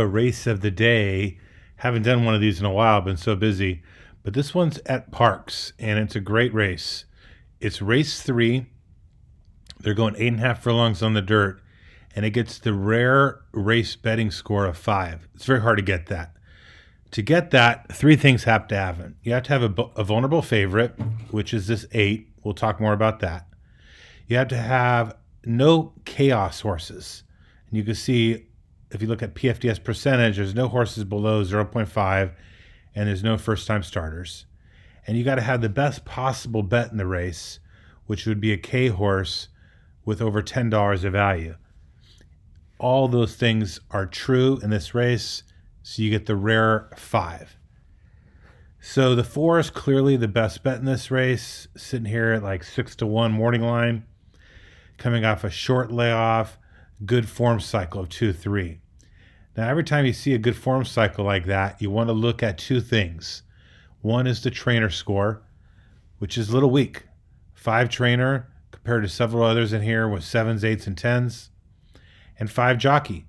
A race of the day. Haven't done one of these in a while, been so busy. But this one's at Parx, and it's a great race. It's race 3. They're going 8.5 furlongs on the dirt, and it gets the rare race betting score of 5. It's very hard to get that. To get that, 3 things have to happen. You have to have a vulnerable favorite, which is this 8. We'll talk more about that. You have to have no chaos horses. And you can see, if you look at PFDS percentage, there's no horses below 0.5, and there's no first-time starters. And you got to have the best possible bet in the race, which would be a K horse with over $10 of value. All those things are true in this race, so you get the rare 5. So the 4 is clearly the best bet in this race, sitting here at like 6-1 morning line, coming off a short layoff, good form cycle of 2-3. Now, every time you see a good form cycle like that, you want to look at 2 things. One is the trainer score, which is a little weak. 5 trainer compared to several others in here with 7s, 8s, and 10s, and 5 jockey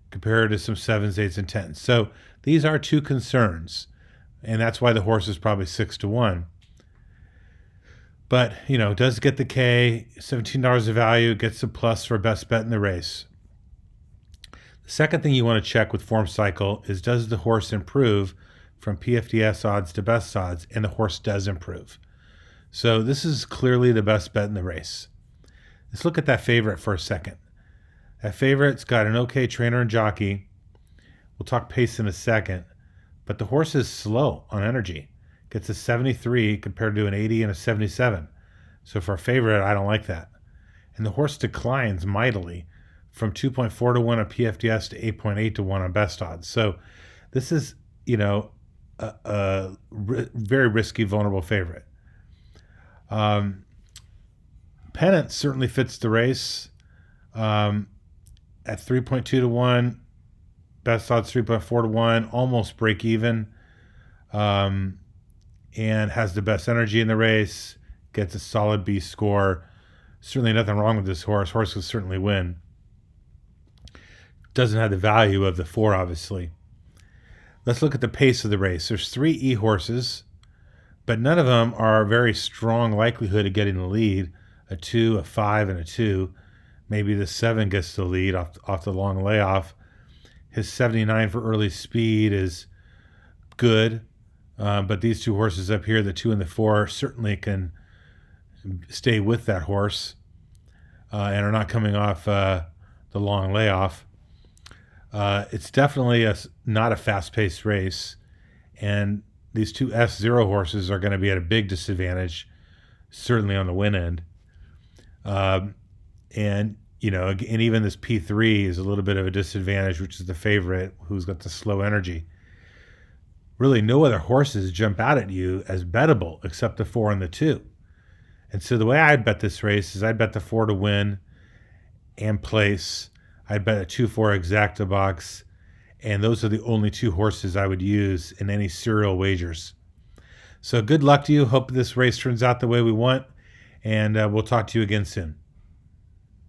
compared to some 7s, 8s, and 10s. So these are 2 concerns, and that's why the horse is probably 6-1. But, does get the K, $17 of value, gets a plus for best bet in the race. The second thing you want to check with form cycle is, does the horse improve from PFDS odds to best odds? And the horse does improve. So this is clearly the best bet in the race. Let's look at that favorite for a second. That favorite's got an okay trainer and jockey. We'll talk pace in a second. But the horse is slow on energy. Gets a 73 compared to an 80 and a 77. So for a favorite, I don't like that. And the horse declines mightily from 2.4-1 on PFDS to 8.8-1 on best odds. So this is, a very risky, vulnerable favorite. Pennant certainly fits the race at 3.2-1, best odds 3.4-1, almost break even, and has the best energy in the race, gets a solid B score. Certainly nothing wrong with this horse. Horse will certainly win. Doesn't have the value of the 4, obviously. Let's look at the pace of the race. There's 3 E horses, but none of them are a very strong likelihood of getting the lead. A 2, a 5, and a 2. Maybe the 7 gets the lead off the long layoff. His 79 for early speed is good, but these 2 horses up here, the 2 and the 4, certainly can stay with that horse and are not coming off the long layoff. It's definitely not a fast-paced race, and these 2 S0 horses are going to be at a big disadvantage, certainly on the win end. And even this P3 is a little bit of a disadvantage, which is the favorite, who's got the slow energy. Really, no other horses jump out at you as bettable except the 4 and the 2. And so the way I'd bet this race is I'd bet the 4 to win and place. I'd bet a 2-4 exacta box, and those are the only 2 horses I would use in any serial wagers. So good luck to you. Hope this race turns out the way we want, and we'll talk to you again soon.